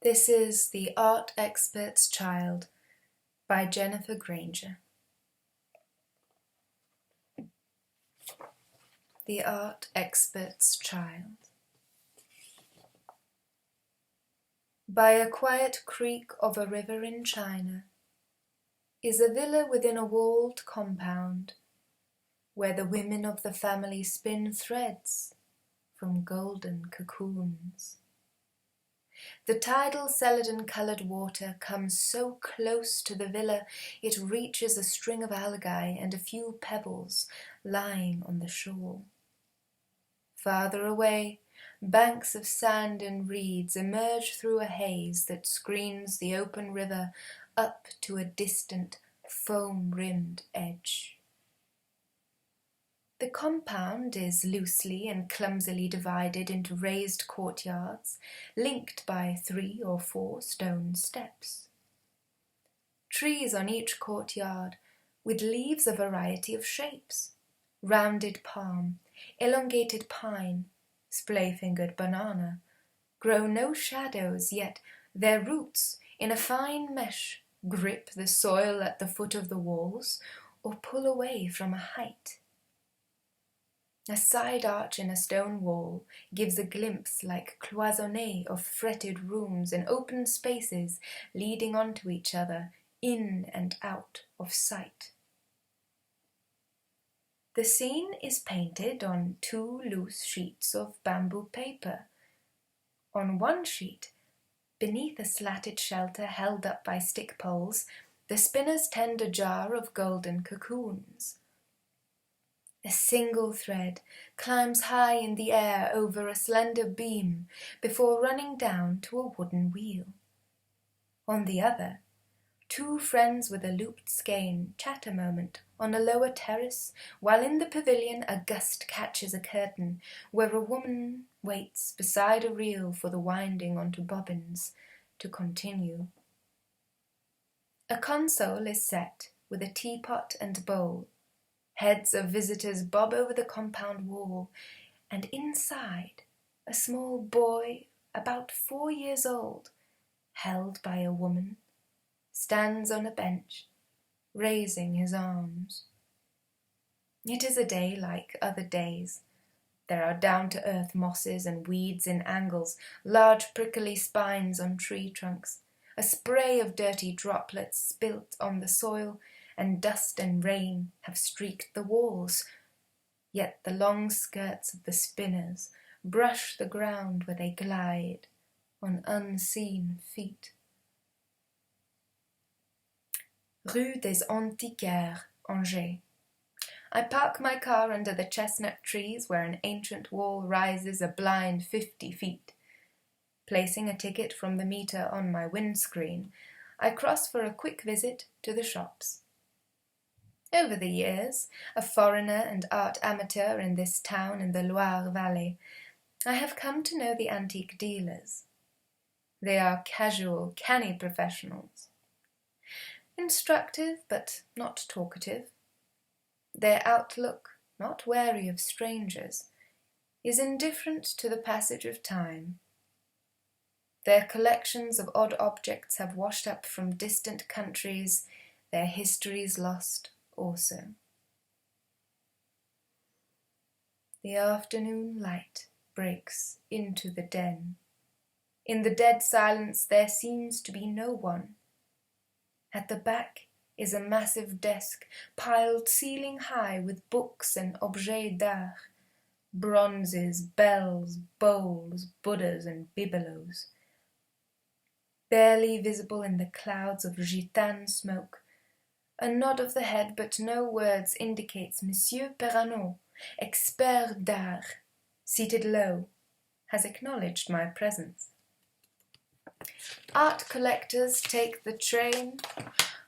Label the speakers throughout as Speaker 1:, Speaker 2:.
Speaker 1: This is The Art Expert's Child by Jenifer Granger. The Art Expert's Child. By a quiet creek of a river in China is a villa within a walled compound where the women of the family spin threads from golden cocoons. The tidal celadon-coloured water comes so close to the villa it reaches a string of algae and a few pebbles lying on the shore. Farther away, banks of sand and reeds emerge through a haze that screens the open river up to a distant, foam-rimmed edge. The compound is loosely and clumsily divided into raised courtyards, linked by 3 or 4 stone steps. Trees on each courtyard, with leaves a variety of shapes: rounded palm, elongated pine, splay-fingered banana, grow no shadows, yet their roots, in a fine mesh, grip the soil at the foot of the walls or pull away from a height. A side arch in a stone wall gives a glimpse like cloisonné of fretted rooms and open spaces leading onto each other, in and out of sight. The scene is painted on 2 loose sheets of bamboo paper. On one sheet, beneath a slatted shelter held up by stick poles, the spinners tend a jar of golden cocoons. A single thread climbs high in the air over a slender beam before running down to a wooden wheel. On the other, 2 friends with a looped skein chat a moment on a lower terrace, while in the pavilion a gust catches a curtain where a woman waits beside a reel for the winding onto bobbins to continue. A console is set with a teapot and bowl. Heads of visitors bob over the compound wall, and inside, a small boy, about 4 years old, held by a woman, stands on a bench, raising his arms. It is a day like other days. There are down-to-earth mosses and weeds in angles, large prickly spines on tree trunks, a spray of dirty droplets spilt on the soil, and dust and rain have streaked the walls, yet the long skirts of the spinners brush the ground where they glide on unseen feet. Rue des Antiquaires, Angers. I park my car under the chestnut trees where an ancient wall rises a blind 50 feet. Placing a ticket from the meter on my windscreen, I cross for a quick visit to the shops. Over the years, a foreigner and art amateur in this town in the Loire Valley, I have come to know the antique dealers. They are casual, canny professionals. Instructive, but not talkative. Their outlook, not wary of strangers, is indifferent to the passage of time. Their collections of odd objects have washed up from distant countries, their histories lost also. The afternoon light breaks into the den. In the dead silence there seems to be no one. At the back is a massive desk piled ceiling high with books and objets d'art, bronzes, bells, bowls, Buddhas and bibelots. Barely visible in the clouds of gitane smoke, a nod of the head but no words indicates Monsieur Perranon, expert d'art, seated low, has acknowledged my presence. Art collectors take the train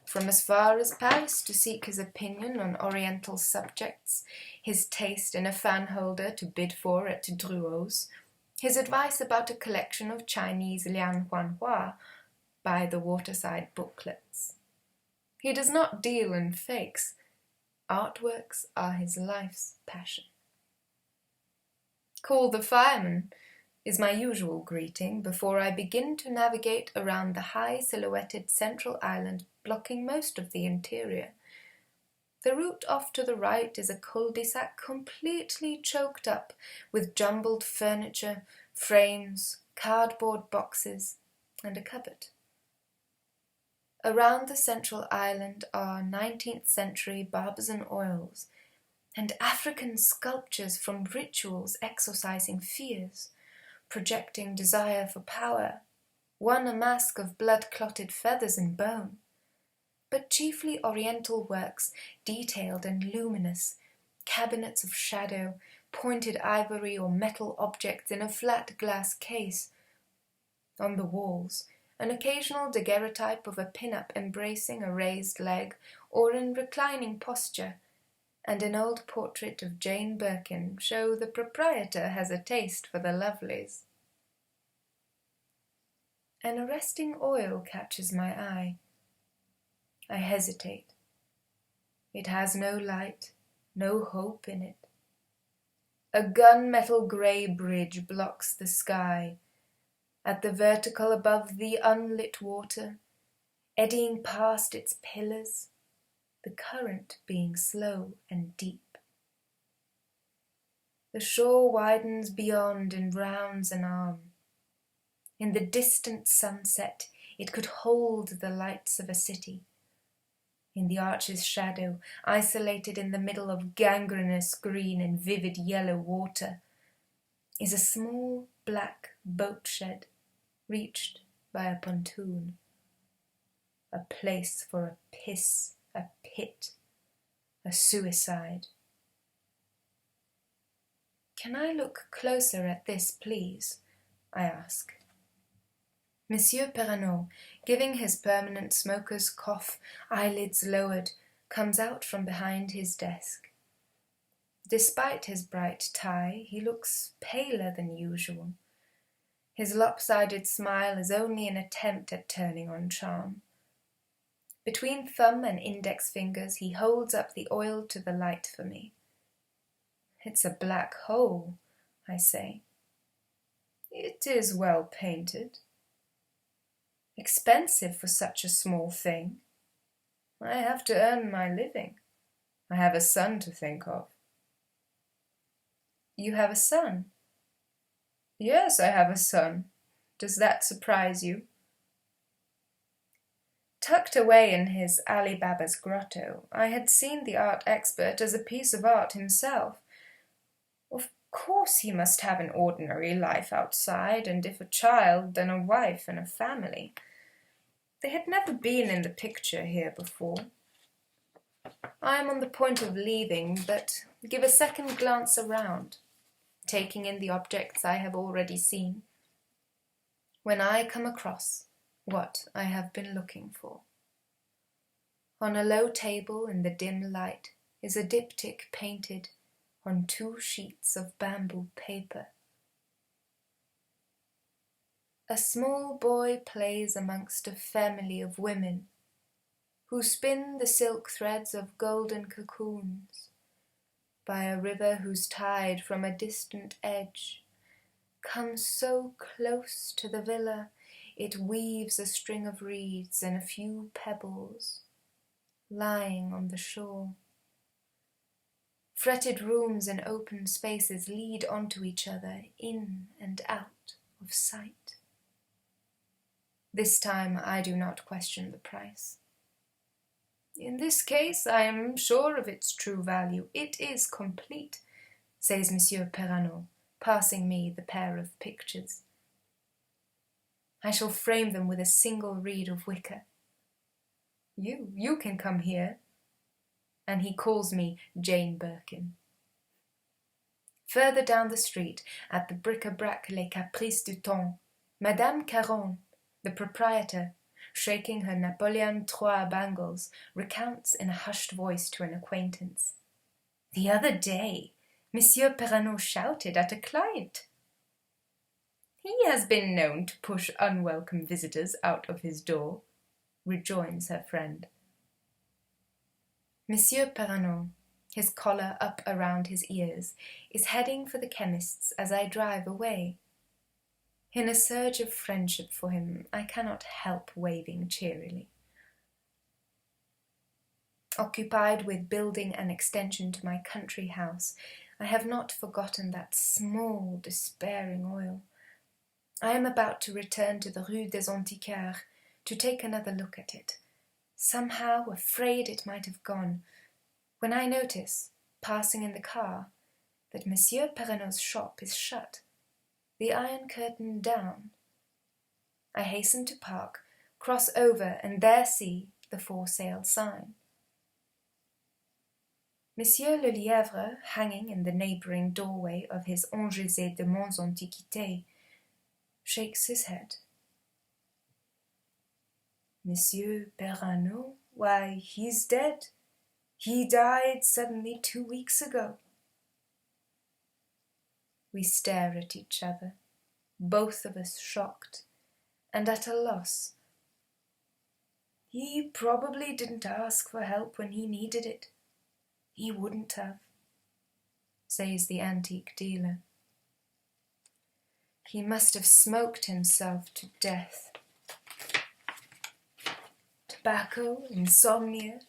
Speaker 1: from as far as Paris to seek his opinion on oriental subjects, his taste in a fan holder to bid for at Drouot's, his advice about a collection of Chinese lian huanhua by the waterside booklets. He does not deal in fakes. Artworks are his life's passion. Call the fireman. is my usual greeting before I begin to navigate around the high silhouetted central island blocking most of the interior. The route off to the right is a cul-de-sac completely choked up with jumbled furniture, frames, cardboard boxes, and a cupboard. Around the central island are 19th century Barbizon oils and African sculptures from rituals exorcising fears, projecting desire for power, one a mask of blood-clotted feathers and bone, but chiefly oriental works, detailed and luminous, cabinets of shadow, pointed ivory or metal objects in a flat glass case. On the walls, an occasional daguerreotype of a pin-up embracing a raised leg or in reclining posture, and an old portrait of Jane Birkin show the proprietor has a taste for the lovelies. An arresting oil catches my eye. I hesitate. It has no light, no hope in it. A gunmetal grey bridge blocks the sky. At the vertical above the unlit water, eddying past its pillars, the current being slow and deep. The shore widens beyond and rounds an arm. In the distant sunset, it could hold the lights of a city. In the arch's shadow, isolated in the middle of gangrenous green and vivid yellow water, is a small black boat shed reached by a pontoon. A place for a piss, a pit, a suicide. "Can I look closer at this, please?" I ask. Monsieur Perronneau, giving his permanent smoker's cough, eyelids lowered, comes out from behind his desk. Despite his bright tie, he looks paler than usual. His lopsided smile is only an attempt at turning on charm. Between thumb and index fingers, he holds up the oil to the light for me. "It's a black hole," I say. "It is well painted." "Expensive for such a small thing." "I have to earn my living. I have a son to think of." "You have a son?" "Yes, I have a son. Does that surprise you?" Tucked away in his Ali Baba's grotto, I had seen the art expert as a piece of art himself. Of course he must have an ordinary life outside, and if a child, then a wife and a family. They had never been in the picture here before. I am on the point of leaving, but give a second glance around, taking in the objects I have already seen, when I come across what I have been looking for. On a low table in the dim light is a diptych painted on 2 sheets of bamboo paper. A small boy plays amongst a family of women who spin the silk threads of golden cocoons by a river whose tide from a distant edge comes so close to the villa it weaves a string of reeds and a few pebbles lying on the shore. Fretted rooms and open spaces lead onto each other, in and out of sight. This time I do not question the price. "In this case I am sure of its true value. It is complete," says Monsieur Perronneau, passing me the pair of pictures. "I shall frame them with a single reed of wicker. You can come here." And he calls me Jane Birkin. Further down the street, at the bric-a-brac Les Caprices du Temps, Madame Caron, the proprietor, shaking her Napoleon III bangles, recounts in a hushed voice to an acquaintance. "The other day, Monsieur Perronneau shouted at a client." "He has been known to push unwelcome visitors out of his door," rejoins her friend. Monsieur Perronneau, his collar up around his ears, is heading for the chemist's as I drive away. In a surge of friendship for him, I cannot help waving cheerily. Occupied with building an extension to my country house, I have not forgotten that small, despairing oil. I am about to return to the Rue des Antiquaires to take another look at it, somehow afraid it might have gone, when I notice, passing in the car, that Monsieur Perronneau's shop is shut, the iron curtain down. I hasten to park, cross over, and there see the for sale sign. Monsieur Lelièvre, hanging in the neighbouring doorway of his Angers de Monts Antiquités, shakes his head. Monsieur Perronneau, why, he's dead. He died suddenly 2 weeks ago. We stare at each other, both of us shocked and at a loss. He probably didn't ask for help when he needed it. He wouldn't have, says the antique dealer. He must have smoked himself to death. Tobacco, insomnia,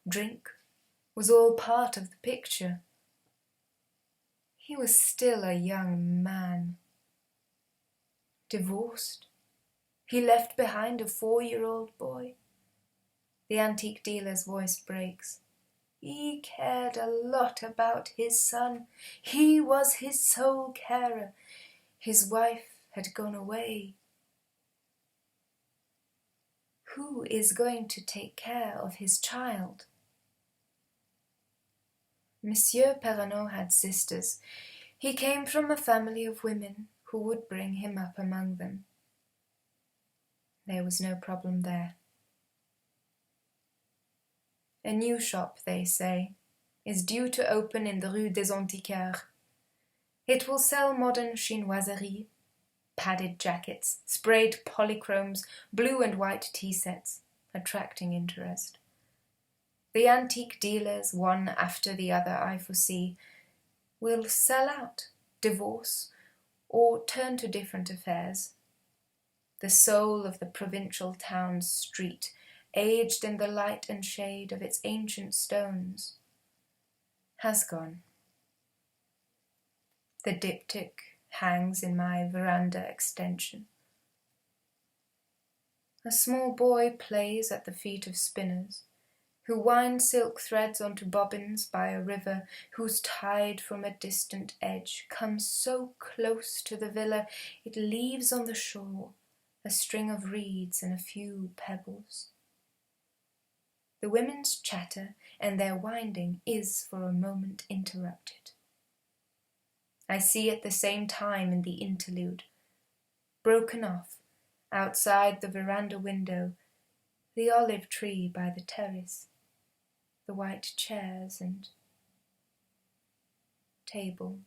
Speaker 1: drink was all part of the picture. He was still a young man. Divorced. He left behind a 4-year-old boy. The antique dealer's voice breaks. He cared a lot about his son. He was his sole carer. His wife had gone away. Who is going to take care of his child? Monsieur Perronneau had sisters. He came from a family of women who would bring him up among them. There was no problem there. A new shop, they say, is due to open in the Rue des Antiquaires. It will sell modern chinoiserie, padded jackets, sprayed polychromes, blue and white tea sets, attracting interest. The antique dealers, one after the other, I foresee, will sell out, divorce, or turn to different affairs. The soul of the provincial town's street, aged in the light and shade of its ancient stones, has gone. The diptych hangs in my veranda extension. A small boy plays at the feet of spinners, who wind silk threads onto bobbins by a river whose tide from a distant edge comes so close to the villa it leaves on the shore a string of reeds and a few pebbles. The women's chatter and their winding is for a moment interrupted. I see at the same time in the interlude, broken off, outside the veranda window, the olive tree by the terrace, the white chairs and table.